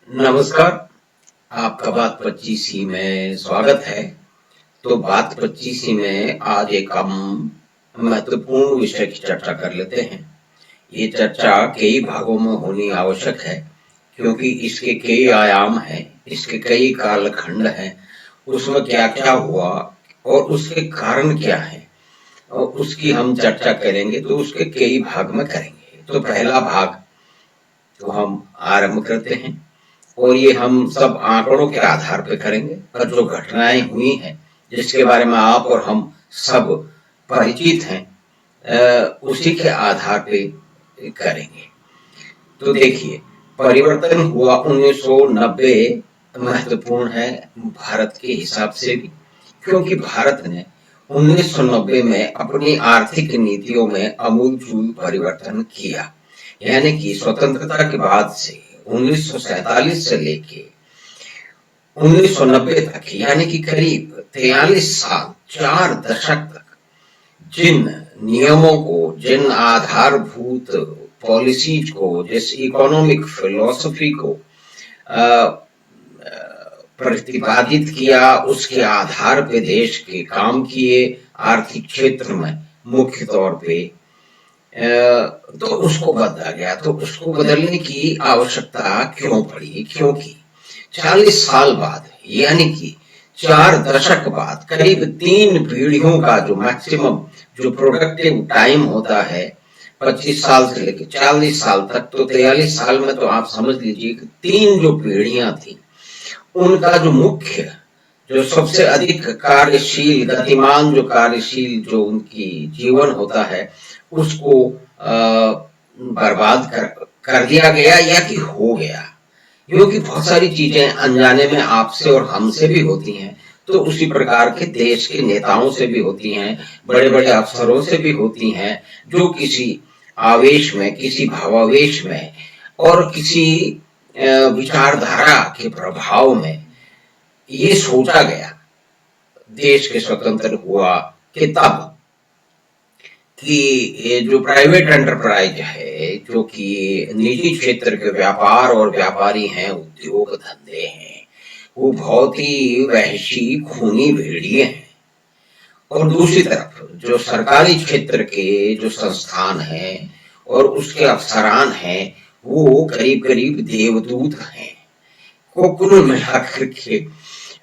नमस्कार। आपका बात 25 में स्वागत है। तो बात 25 में आज एक हम महत्वपूर्ण विषय की चर्चा कर लेते हैं। ये चर्चा कई भागों में होनी आवश्यक है, क्योंकि इसके कई आयाम हैं, इसके कई कालखंड हैं। उसमें क्या क्या हुआ और उसके कारण क्या है, और उसकी हम चर्चा करेंगे। तो उसके कई भाग में करेंगे। तो पहला भाग तो हम आरंभ करते हैं, और ये हम सब आंकड़ों के आधार पर करेंगे, पर जो घटनाएं हुई हैं जिसके बारे में आप और हम सब परिचित हैं, उसी के आधार पे करेंगे। तो देखिए, परिवर्तन हुआ 1990 महत्वपूर्ण है भारत के हिसाब से भी, क्योंकि भारत ने 1990 में अपनी आर्थिक नीतियों में आमूलचूल परिवर्तन किया। यानी कि स्वतंत्रता के बाद से 1947 से लेके 1990 तक, यानी कि करीब 43 साल, 4 दशक तक, जिन नियमों को, जिन आधारभूत पॉलिसीज को, जिस इकोनॉमिक फिलॉसफी को प्रतिपादित किया, उसके आधार पे देश के काम किए आर्थिक क्षेत्र में मुख्य तौर पे, तो उसको बदला गया। तो उसको बदलने की आवश्यकता क्यों पड़ी? क्योंकि 40 साल बाद, यानी कि 4 दशक बाद, करीब 3 पीढ़ियों का जो मैक्सिमम जो प्रोडक्टिव टाइम होता है, 25 साल से लेकर 40 साल तक, तो 43 साल में तो आप समझ लीजिए कि 3 जो पीढ़ियां थी, उनका जो मुख्य, जो सबसे अधिक कार्यशील, गतिमान, जो कार्यशील, जो उनकी जीवन होता है, उसको बर्बाद कर दिया गया, या कि हो गया। क्योंकि बहुत सारी चीजें अनजाने में आपसे और हमसे भी होती हैं, तो उसी प्रकार के देश के नेताओं से भी होती हैं, बड़े बड़े अफसरों से भी होती हैं, जो किसी आवेश में, किसी भावावेश में और किसी विचारधारा के प्रभाव में ये सोचा गया देश के स्वतंत्र हुआ कि तब कि ये जो प्राइवेट एंटरप्राइज है, जो कि निजी क्षेत्र के व्यापार और व्यापारी हैं, उद्योग धंधे हैं, वो बहुत ही वहशी, खूनी भेड़िए हैं। और दूसरी तरफ जो सरकारी क्षेत्र के जो संस्थान हैं और उसके अफसरान हैं, वो करीब करीब देवदूत हैं। को कुल मिलाकर के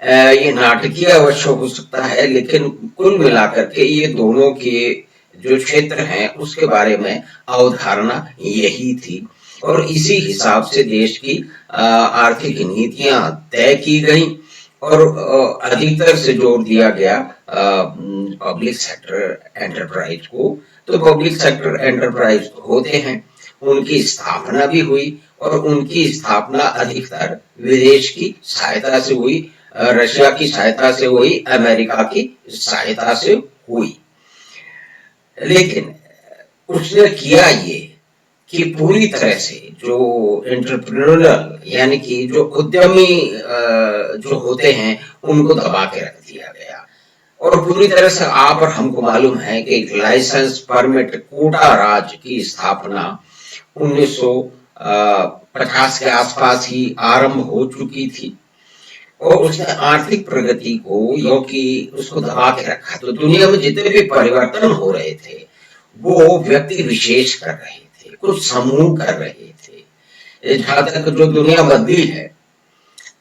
ये नाटकीय अवश्य हो सकता है, लेकिन कुल मिलाकर के ये दोनों के जो क्षेत्र हैं उसके बारे में अवधारणा यही थी, और इसी हिसाब से देश की आर्थिक नीतियां तय की गई, और अधिकतर से जोर दिया गया पब्लिक सेक्टर एंटरप्राइज को। तो पब्लिक सेक्टर एंटरप्राइज होते हैं, उनकी स्थापना भी हुई, और उनकी स्थापना अधिकतर विदेश की सहायता से हुई, रशिया की सहायता से हुई, अमेरिका की सहायता से हुई। लेकिन उसने किया ये कि पूरी तरह से जो एंटरप्रेन्योरल, यानी कि जो उद्यमी जो होते हैं, उनको दबा के रख दिया गया। और पूरी तरह से आप और हमको मालूम है कि लाइसेंस, परमिट, कोटा राज की स्थापना 1950 के आसपास ही आरंभ हो चुकी थी, और उसने आर्थिक प्रगति को योगी उसको दबा के रखा। तो दुनिया में जितने भी परिवर्तन हो रहे थे, वो व्यक्ति विशेष कर रहे थे, कुछ समूह कर रहे थे। जहां तक जो दुनिया बदली है,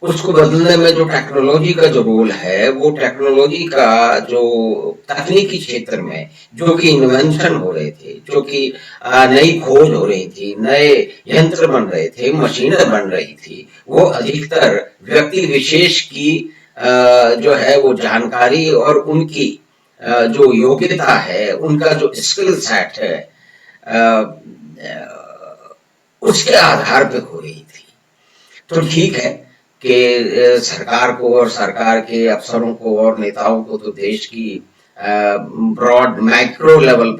उसको बदलने में जो टेक्नोलॉजी का जो रोल है, वो टेक्नोलॉजी का जो तकनीकी क्षेत्र में जो कि इन्वेंशन हो रहे थे, जो कि नई खोज हो रही थी, नए यंत्र बन रहे थे, मशीनें बन रही थी, वो अधिकतर व्यक्ति विशेष की जो है वो जानकारी और उनकी जो योग्यता है, उनका जो स्किल सेट है, उसके आधार पे हो रही थी। तो ठीक है कि सरकार को और सरकार के अफसरों को और नेताओं को तो देश की ब्रॉड मैक्रो लेवल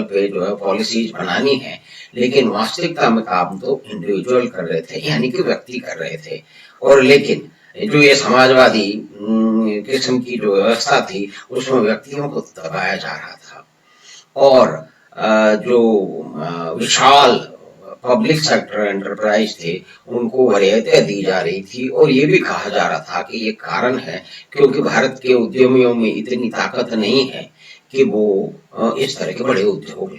पे जो है पॉलिसीज बनानी है, लेकिन वास्तविकता में काम तो इंडिविजुअल कर रहे थे, यानी कि व्यक्ति कर रहे थे। और लेकिन जो ये समाजवादी किस्म की जो व्यवस्था थी, उसमें व्यक्तियों को दबाया जा रहा था, और जो विशाल पब्लिक सेक्टर एंटरप्राइज थे उनको वरीयतें दी जा रही थी, और ये भी कहा जा रहा था कि ये कारण है क्योंकि भारत के उद्यमियों में इतनी ताकत नहीं है कि वो इस तरह के बड़े उद्योग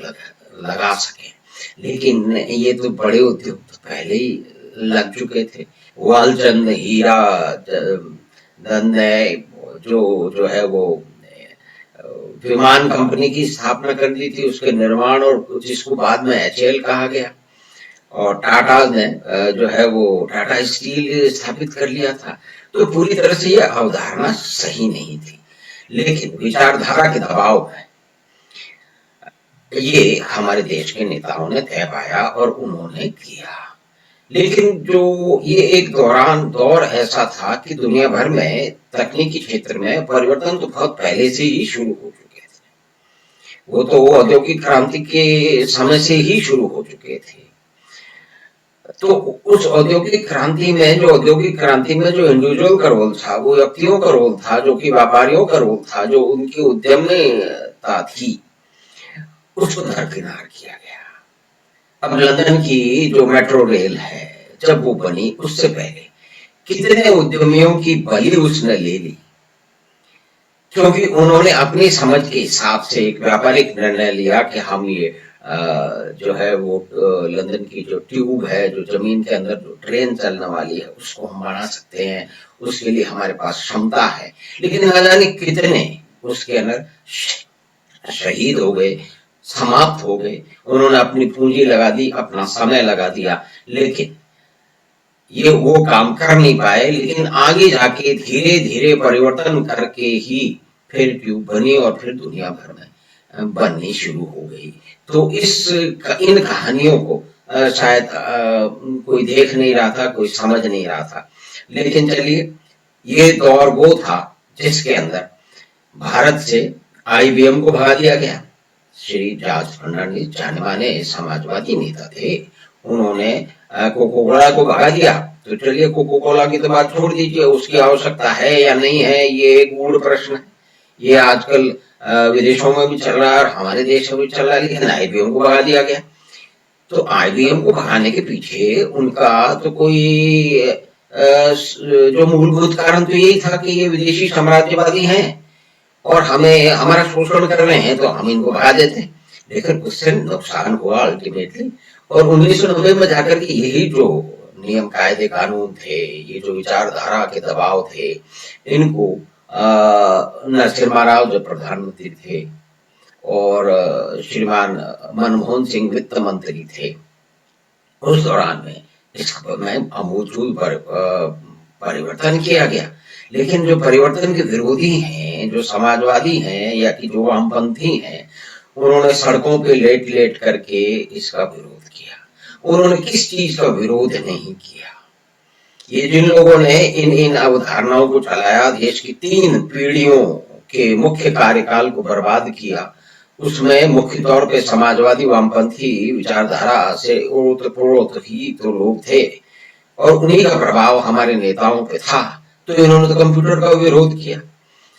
लगा सके। लेकिन ये तो बड़े उद्योग तो पहले ही लग चुके थे। वालचंद हीरा धन ने जो जो है वो विमान कंपनी की स्थापना कर दी थी, उसके निर्माण, और जिसको बाद में HAL कहा गया। और टाटा ने जो है वो टाटा स्टील स्थापित कर लिया था। तो पूरी तरह से ये अवधारणा सही नहीं थी, लेकिन विचारधारा के दबाव में ये हमारे देश के नेताओं ने तय पाया और उन्होंने किया। लेकिन जो ये एक दौर ऐसा था कि दुनिया भर में तकनीकी क्षेत्र में परिवर्तन तो बहुत पहले से ही शुरू हो चुके थे। वो तो औद्योगिक क्रांति के समय से ही शुरू हो चुके थे। तो उस औद्योगिक क्रांति में जो इंडिविजुअल का रोल था, वो व्यक्तियों का रोल था, जो कि व्यापारियों का रोल था, जो उनकी उद्यमता थी, उसको दरकिनार किया गया। अब लंदन की जो मेट्रो रेल है, जब वो बनी उससे पहले कितने उद्यमियों की बलि उसने ले ली, क्योंकि उन्होंने अपनी समझ के हिसाब से एक व्यापारिक निर्णय लिया कि हम ये जो है वो लंदन की जो ट्यूब है, जो जमीन के अंदर जो ट्रेन चलने वाली है, उसको हम बना सकते हैं, उसके लिए हमारे पास क्षमता है। लेकिन न जाने कितने उसके अंदर शहीद हो गए, समाप्त हो गए। उन्होंने अपनी पूंजी लगा दी, अपना समय लगा दिया, लेकिन ये वो काम कर नहीं पाए। लेकिन आगे जाके धीरे धीरे परिवर्तन करके ही फिर ट्यूब बनी और फिर दुनिया भर में बननी शुरू हो गई। तो इन कहानियों को शायद कोई देख नहीं रहा था, कोई समझ नहीं रहा था। लेकिन चलिए, ये दौर वो था जिसके अंदर भारत से IBM को भगा दिया गया। श्री जॉर्ज फर्नांडिस जाने माने समाजवादी नेता थे, उन्होंने कोको कोला को भगा दिया। तो चलिए, कोको कोला की तो बात छोड़ दीजिए, उसकी आवश्यकता है या नहीं है, ये एक गूढ़ प्रश्न है। ये आजकल विदेशों में भी चल रहा है और हमारे देश में भी चल रहा है। लेकिन IBM को भगा दिया गया। तो IBM को भगाने के पीछे उनका तो कोई जो मूलभूत कारण तो यही था कि ये विदेशी साम्राज्यवादी हैं और हमें हमारा शोषण कर रहे हैं, तो हम इनको भगा देते हैं। लेकिन उससे नुकसान हुआ अल्टीमेटली। और 1990 में जाकर के यही जो नियम कायदे कानून थे, ये जो विचारधारा के दबाव थे, इनको नरसिम्हा राव जो प्रधानमंत्री थे और श्रीमान मनमोहन सिंह वित्त मंत्री थे, उस दौरान में इसमें आमूल परिवर्तन किया गया। लेकिन जो परिवर्तन के विरोधी हैं, जो समाजवादी हैं या कि जो वामपंथी हैं, उन्होंने सड़कों पे लेट लेट करके इसका विरोध किया। उन्होंने किस चीज का विरोध नहीं किया? ये जिन लोगों ने इन अवधारणाओं को चलाया, देश की 3 पीढ़ियों के मुख्य कार्यकाल को बर्बाद किया, उसमें मुख्य तौर पे समाजवादी वामपंथी विचारधारा से ओतप्रोत ही तो लोग थे और उन्हीं का प्रभाव हमारे नेताओं पे था। तो इन्होंने तो कंप्यूटर का विरोध किया,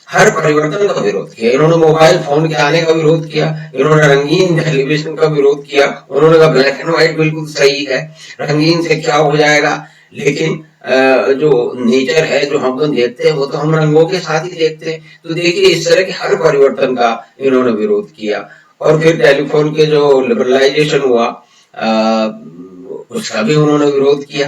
हर परिवर्तन का विरोध किया। इन्होंने मोबाइल फोन के आने का विरोध किया, इन्होंने रंगीन टेलीविजन का विरोध किया। उन्होंने कहा ब्लैक एंड व्हाइट बिल्कुल सही है, रंगीन से क्या हो जाएगा, लेकिन जो नेचर है, जो हम लोग देखते हैं, वो तो हम रंगों के साथ ही देखते हैं। तो देखिए, इस तरह के हर परिवर्तन का इन्होंने विरोध किया। और फिर टेलीफोन के जो लिबरलाइजेशन हुआ, उसका भी उन्होंने विरोध किया।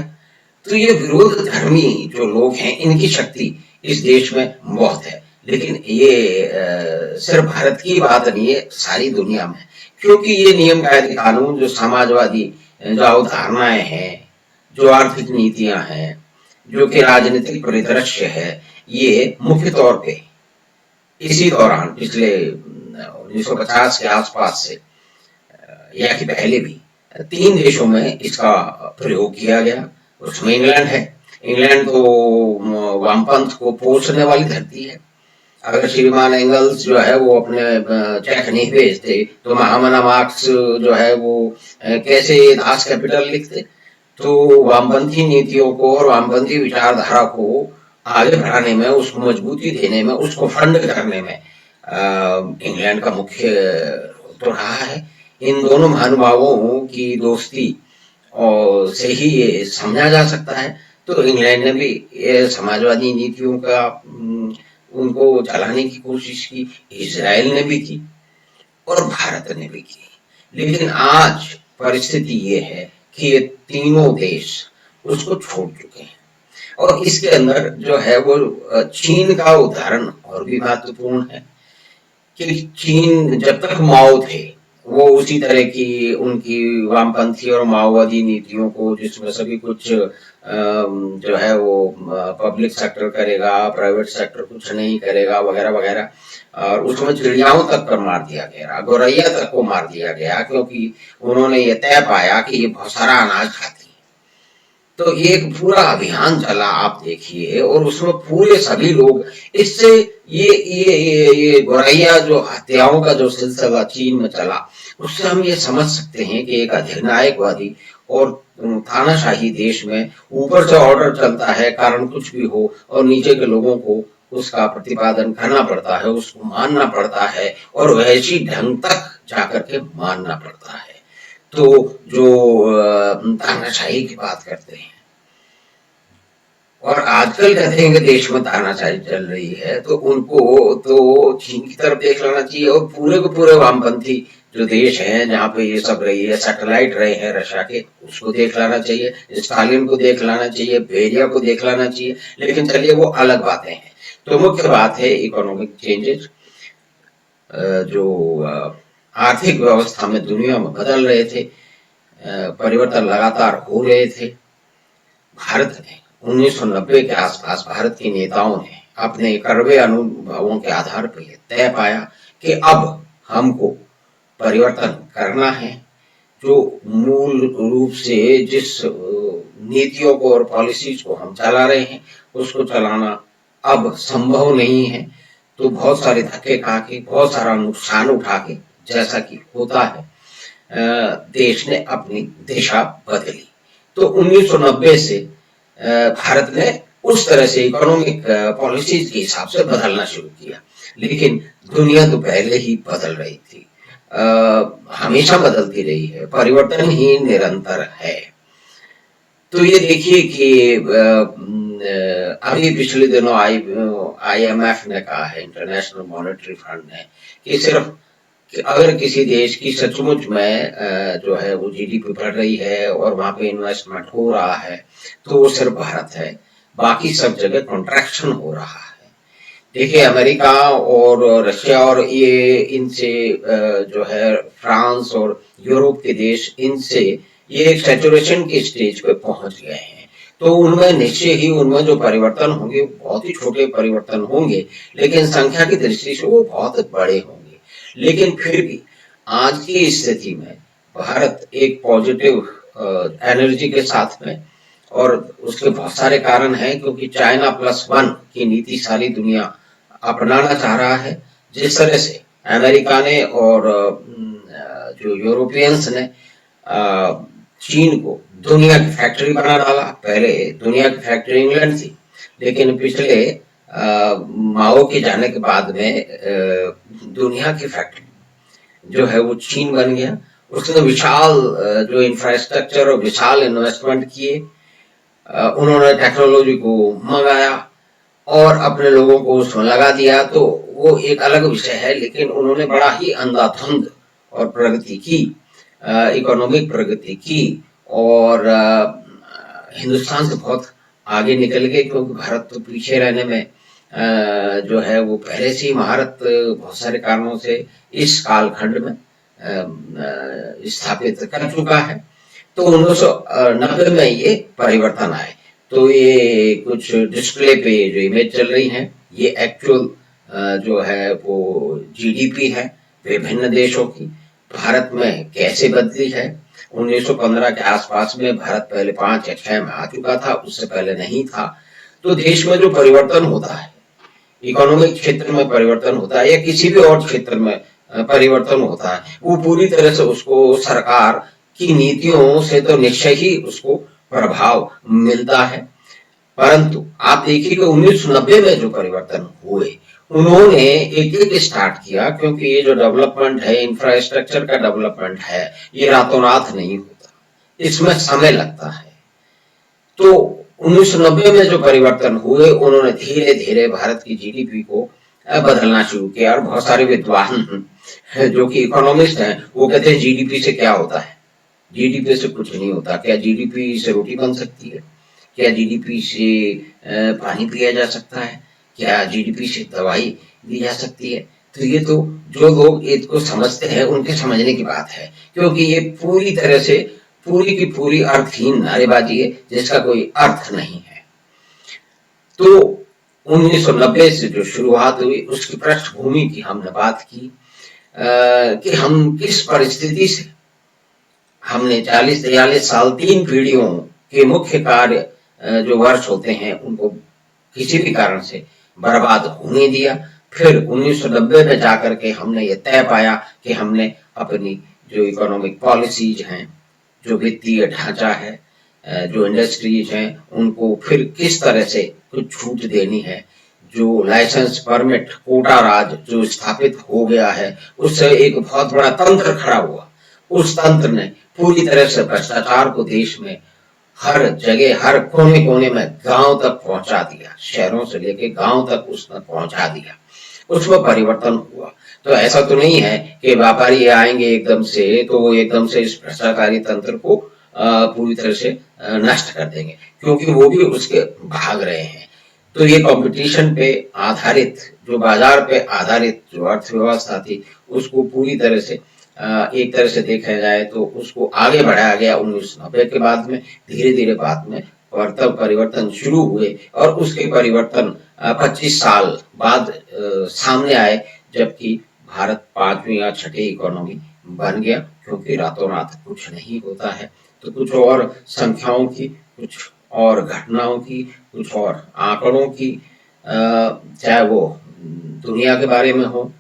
तो ये विरोध धर्मी जो लोग हैं, इनकी शक्ति इस देश में बहुत है। लेकिन ये सिर्फ भारत की बात नहीं है, सारी दुनिया में। क्योंकि ये नियम कायदे कानून, जो समाजवादी जो अवधारणाएं हैं, जो आर्थिक नीतियां हैं, जो कि राजनीतिक परिदृश्य है, ये मुख्य तौर पे इसी दौरान पिछले 1950 के आसपास से या कि पहले भी 3 देशों में इसका प्रयोग किया गया। उसमें इंग्लैंड है। इंग्लैंड तो वामपंथ को पोषने वाली धरती है। अगर श्रीमान एंगल्स जो है वो अपने चेक नहीं भेजते, तो महामना मार्क्स जो है वो कैसे दास कैपिटल लिखते। तो वामपंथी नीतियों को और वामपंथी विचारधारा को आगे बढ़ाने में, उसको मजबूती देने में, उसको फंड करने में इंग्लैंड का मुख्य तो रहा है। इन दोनों महानुभावों की दोस्ती और से ही ये समझा जा सकता है। तो इंग्लैंड ने भी ये समाजवादी नीतियों का उनको चलाने की कोशिश की, इजराइल ने भी की और भारत ने भी की। लेकिन आज परिस्थिति ये है कि ये तीनों देश उसको छोड़ चुके हैं और इसके अंदर जो है वो चीन का उदाहरण और भी महत्वपूर्ण है कि चीन जब तक माओ थे वो उसी तरह की उनकी वामपंथी और माओवादी नीतियों को, जिसमें सभी कुछ जो है वो पब्लिक सेक्टर करेगा, प्राइवेट सेक्टर कुछ नहीं करेगा वगैरह वगैरह, और उसमें चिड़ियाओं तक पर मार दिया गया, गौरैया तक को मार दिया गया, क्योंकि उन्होंने ये तय पाया कि ये बहुत सारा अनाज खाती है। तो ये एक पूरा अभियान चला आप देखिए, और उसमें पूरे सभी लोग इससे ये गौरैया जो हत्याओं का जो सिलसिला चीन में चला, उससे हम ये समझ सकते हैं कि एक अधिनायकवादी और तानाशाही देश में ऊपर से ऑर्डर चलता है, कारण कुछ भी हो, और नीचे के लोगों को उसका प्रतिपादन करना पड़ता है, उसको मानना पड़ता है, और वैसी ढंग तक जाकर के मानना पड़ता है। तो जो तानाशाही की बात करते हैं और आजकल कहते हैं कि देश में तानाशाही चल रही है, तो उनको तो चीन की तरफ देख लेना चाहिए, और पूरे को पूरे वामपंथी जो देश हैं जहाँ पे ये सब रही है, सैटेलाइट रहे हैं रशिया के, उसको देख लाना चाहिए, स्टालिन को देख लाना चाहिए, बेरिया को देख लाना चाहिए। लेकिन चलिए वो अलग बातें हैं। तो मुख्य बात है इकोनॉमिक चेंजेस जो आर्थिक व्यवस्था में दुनिया में बदल रहे थे, परिवर्तन लगातार हो रहे थे। भारत ने 1990 के आसपास भारत के नेताओं ने अपने कड़वे अनुभवों के आधार पर यह तय पाया कि अब हमको परिवर्तन करना है। जो मूल रूप से जिस नीतियों को और पॉलिसीज को हम चला रहे हैं उसको चलाना अब संभव नहीं है। तो बहुत सारे धक्के खा के, बहुत सारा नुकसान उठा के, जैसा कि होता है, देश ने अपनी दिशा बदली। तो 1990 से भारत ने उस तरह से इकोनॉमिक पॉलिसीज के हिसाब से बदलना शुरू किया। लेकिन दुनिया तो पहले ही बदल रही थी, हमेशा बदलती रही है, परिवर्तन ही निरंतर है। तो ये देखिए कि अभी पिछले दिनों IMF ने कहा है, इंटरनेशनल मॉनेटरी फंड ने, कि सिर्फ कि अगर किसी देश की सचमुच में जो है वो GDP बढ़ रही है और वहां पे इन्वेस्टमेंट हो रहा है, तो वो सिर्फ भारत है, बाकी सब जगह कॉन्ट्रैक्शन हो रहा है। देखिए अमेरिका और रशिया और ये इनसे जो है फ्रांस और यूरोप के देश, इनसे ये एक सैचुरेशन की स्टेज पे पहुंच गए हैं। तो उनमें निश्चय ही उनमें जो परिवर्तन होंगे बहुत ही छोटे परिवर्तन होंगे, लेकिन संख्या की दृष्टि से वो बहुत बड़े होंगे। लेकिन फिर भी आज की स्थिति में भारत एक पॉजिटिव एनर्जी के साथ में, और उसके बहुत सारे कारण हैं, क्योंकि चाइना +1 की नीति सारी दुनिया अपनाना चाह रहा है। जिस तरह से अमेरिका ने और जो यूरोपियंस ने चीन को दुनिया की फैक्ट्री बना डाला। पहले दुनिया की फैक्ट्री इंग्लैंड थी, लेकिन पिछले माओ के जाने के बाद में दुनिया की फैक्ट्री जो है वो चीन बन गया। उसने विशाल जो इंफ्रास्ट्रक्चर और विशाल इन्वेस्टमेंट किए, उन्होंने टेक्नोलॉजी को मंगाया और अपने लोगों को उसमें लगा दिया। तो वो एक अलग विषय है, लेकिन उन्होंने बड़ा ही अंधाधुंध और प्रगति की, इकोनॉमिक प्रगति की, और हिंदुस्तान से बहुत आगे निकल गए, क्योंकि भारत तो पीछे रहने में जो है वो पहले से ही महारत बहुत सारे कारणों से इस कालखंड में स्थापित कर चुका है। तो 1990 में ये परिवर्तन आए। तो ये कुछ डिस्प्ले पे जो इमेज चल रही है, ये एक्चुअल जो है वो GDP है विभिन्न देशों की, भारत में कैसे बदली है। 1915 के आसपास में भारत पहले 5 या 6 में आ चुका था, उससे पहले नहीं था। तो देश में जो परिवर्तन होता है, इकोनॉमिक क्षेत्र में परिवर्तन होता है या किसी भी और क्षेत्र में परिवर्तन होता है, वो पूरी तरह से उसको सरकार की नीतियों से तो निश्चय ही उसको प्रभाव मिलता है। परंतु आप देखिए कि 1990 में जो परिवर्तन हुए, उन्होंने एक एक स्टार्ट किया, क्योंकि ये जो डेवलपमेंट है, इंफ्रास्ट्रक्चर का डेवलपमेंट है, ये रातों रात नहीं होता। इसमें समय लगता है। तो 1990 में जो परिवर्तन हुए, उन्होंने धीरे धीरे भारत की जीडीपी को बदलना शुरू किया। और बहुत सारे विद्वान जो कि इकोनॉमिस्ट हैं, वो कहते हैं जीडीपी से क्या होता है, जीडीपी से कुछ नहीं होता। क्या जीडीपी से रोटी बन सकती है? क्या जीडीपी से पानी पिया जा सकता है? क्या जीडीपी से दवाई दी जा सकती है? तो ये तो जो लोग इसको समझते हैं उनके समझने की बात है, क्योंकि ये पूरी तरह से पूरी की पूरी अर्थहीन नारेबाजी है जिसका कोई अर्थ नहीं है। तो 1990 से जो शुरुआत हुई उसकी पृष्ठभूमि की हमने बात की, कि हम किस परिस्थिति से, हमने 40-43 साल 3 पीढ़ियों के मुख्य कार्य जो वर्ष होते हैं उनको किसी भी कारण से बर्बाद होने दिया। फिर 1990 में जाकर के हमने ये तय पाया कि हमने अपनी जो इकोनॉमिक पॉलिसीज हैं, जो वित्तीय ढांचा है, जो इंडस्ट्रीज हैं, उनको फिर किस तरह से कुछ छूट देनी है। जो लाइसेंस परमिट कोटा राज जो स्थापित हो गया है, उससे एक बहुत बड़ा तंत्र खड़ा हुआ। उस तंत्र ने पूरी तरह से भ्रष्टाचार को देश में हर जगह, हर कोने कोने में गांव तक पहुंचा दिया, शहरों से लेके गांव तक उसने पहुंचा दिया। उसमें परिवर्तन हुआ। तो ऐसा तो नहीं है कि व्यापारी आएंगे एकदम से तो वो एकदम से इस भ्रष्टाचारी तंत्र को पूरी तरह से नष्ट कर देंगे, क्योंकि वो भी उसके भाग रहे हैं। तो ये कंपटीशन पे आधारित, जो बाजार पे आधारित जो अर्थव्यवस्था थी, उसको पूरी तरह से एक तरह से देखा जाए तो उसको आगे बढ़ाया गया 1990 के बाद में। धीरे धीरे बाद में परिवर्तन शुरू हुए और उसके परिवर्तन 25 साल बाद सामने आए, जबकि भारत 5वीं या 6ठी इकोनॉमी बन गया। क्योंकि रातों रात कुछ नहीं होता है, तो कुछ और संख्याओं की, कुछ और घटनाओं की, कुछ और आंकड़ों की, चाहे वो दुनिया के बारे में हो,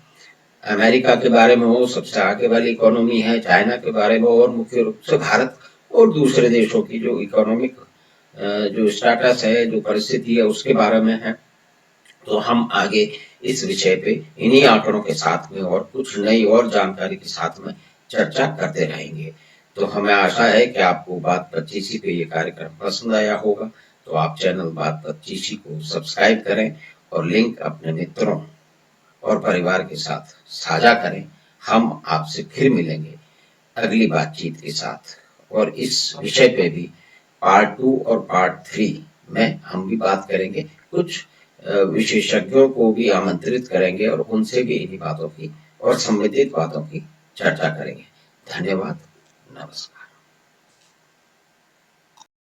अमेरिका के बारे में हो, सबसे आगे वाली इकोनॉमी है, चाइना के बारे में, और मुख्य रूप से भारत और दूसरे देशों की जो इकोनॉमिक जो स्टेटस है, जो परिस्थिति है, उसके बारे में है। तो हम आगे इस विषय पे इन्हीं आंकड़ों के साथ में और कुछ नई और जानकारी के साथ में चर्चा करते रहेंगे। तो हमें आशा है कि आपको बात पच्चीसी पे ये कार्यक्रम पसंद आया होगा। तो आप चैनल बात पच्चीसी को सब्सक्राइब करें और लिंक अपने मित्रों और परिवार के साथ साझा करें। हम आपसे फिर मिलेंगे अगली बातचीत के साथ, और इस विषय पे भी पार्ट 2 और पार्ट 3 में हम भी बात करेंगे। कुछ विशेषज्ञों को भी आमंत्रित करेंगे और उनसे भी इन्हीं बातों की और संबंधित बातों की चर्चा करेंगे। धन्यवाद, नमस्कार।